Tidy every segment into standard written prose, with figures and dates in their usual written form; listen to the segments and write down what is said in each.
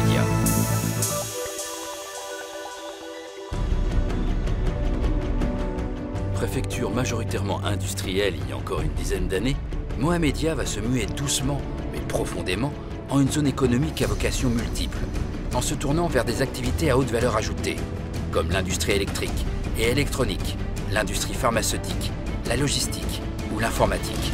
Média. Préfecture majoritairement industrielle il y a encore une dizaine d'années, Mohamedia va se muer doucement, mais profondément, en une zone économique à vocation multiple, en se tournant vers des activités à haute valeur ajoutée, comme l'industrie électrique et électronique, l'industrie pharmaceutique, la logistique ou l'informatique.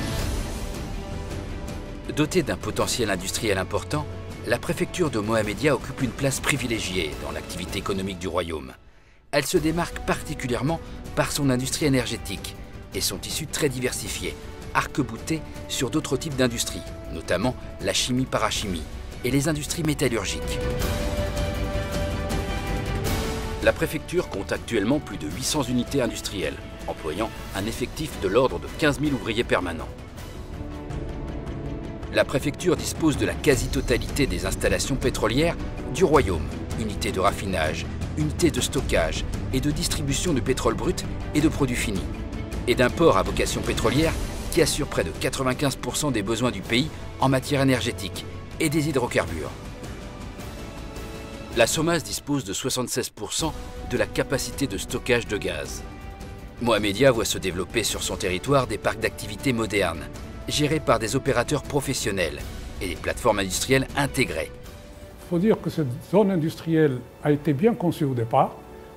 Dotée d'un potentiel industriel important, la préfecture de Mohamedia occupe une place privilégiée dans l'activité économique du royaume. Elle se démarque particulièrement par son industrie énergétique et son tissu très diversifié, arc-bouté sur d'autres types d'industries, notamment la chimie-parachimie et les industries métallurgiques. La préfecture compte actuellement plus de 800 unités industrielles, employant un effectif de l'ordre de 15 000 ouvriers permanents. La préfecture dispose de la quasi-totalité des installations pétrolières du royaume, unités de raffinage, unités de stockage et de distribution de pétrole brut et de produits finis, et d'un port à vocation pétrolière qui assure près de 95% des besoins du pays en matière énergétique et des hydrocarbures. La SOMAS dispose de 76% de la capacité de stockage de gaz. Mohamedia voit se développer sur son territoire des parcs d'activités modernes, gérés par des opérateurs professionnels et des plateformes industrielles intégrées. Il faut dire que cette zone industrielle a été bien conçue au départ.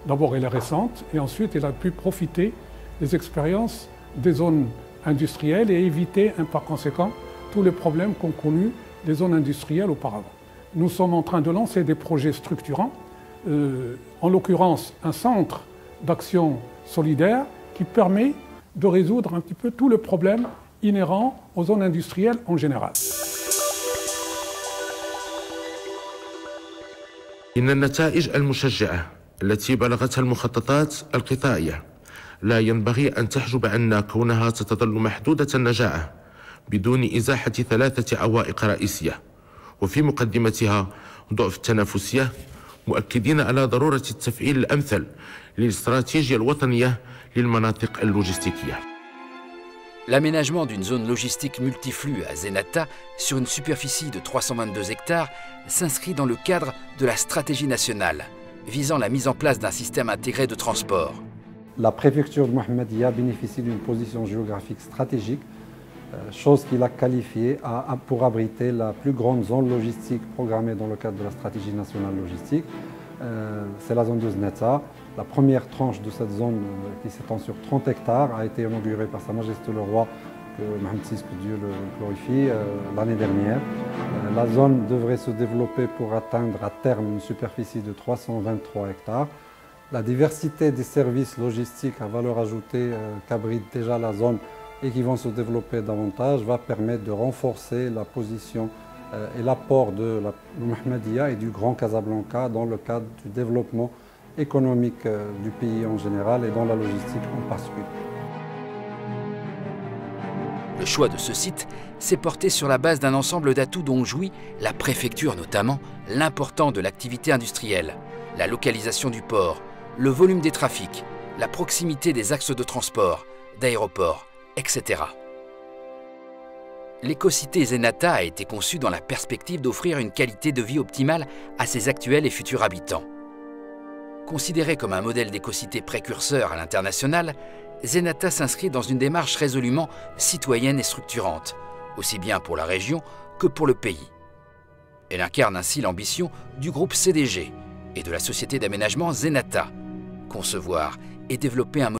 D'abord, elle est récente et ensuite, elle a pu profiter des expériences des zones industrielles et éviter, par conséquent, tous les problèmes qu'ont connus les zones industrielles auparavant. Nous sommes en train de lancer des projets structurants, en l'occurrence un centre d'action solidaire qui permet de résoudre un petit peu tous les problèmes inhérents aux zones industrielles en général. إن النتائج المشجعة التي بلغتها المخططات القطاعية لا ينبغي أن تحجب عنا كونها ستظل محدودة النجاعة بدون إزاحة 3 عوائق رئيسية وفي مقدمتها ضعف التنافسية مؤكدين على ضرورة التفعيل الأمثل للاستراتيجية الوطنية للمناطق اللوجستيكية. L'aménagement d'une zone logistique multiflux à Zenata sur une superficie de 322 hectares s'inscrit dans le cadre de la stratégie nationale visant la mise en place d'un système intégré de transport. La préfecture de Mohamedia bénéficie d'une position géographique stratégique, chose qui l'a qualifiée pour abriter la plus grande zone logistique programmée dans le cadre de la stratégie nationale logistique. C'est la zone de Zenata. La première tranche de cette zone qui s'étend sur 30 hectares a été inaugurée par Sa Majesté le Roi, Mohamed VI, que Dieu le glorifie, l'année dernière. La zone devrait se développer pour atteindre à terme une superficie de 323 hectares. La diversité des services logistiques à valeur ajoutée qu'abrite déjà la zone et qui vont se développer davantage va permettre de renforcer la position et l'apport de Mohamedia et du Grand Casablanca dans le cadre du développement économique du pays en général et dans la logistique en particulier. Le choix de ce site s'est porté sur la base d'un ensemble d'atouts dont jouit la préfecture, notamment l'important de l'activité industrielle, la localisation du port, le volume des trafics, la proximité des axes de transport, d'aéroports, etc. L'écocité Zenata a été conçue dans la perspective d'offrir une qualité de vie optimale à ses actuels et futurs habitants. Considérée comme un modèle d'écocité précurseur à l'international, Zenata s'inscrit dans une démarche résolument citoyenne et structurante, aussi bien pour la région que pour le pays. Elle incarne ainsi l'ambition du groupe CDG et de la société d'aménagement Zenata, concevoir et développer un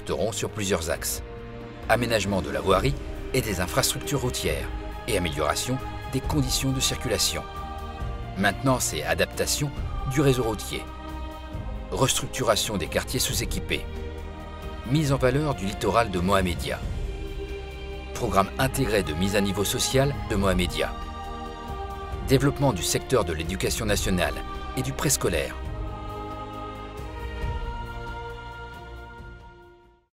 porteront sur plusieurs axes. Aménagement de la voirie et des infrastructures routières et amélioration des conditions de circulation. Maintenance et adaptation du réseau routier. Restructuration des quartiers sous-équipés. Mise en valeur du littoral de Mohamedia. Programme intégré de mise à niveau social de Mohamedia. Développement du secteur de l'éducation nationale et du préscolaire.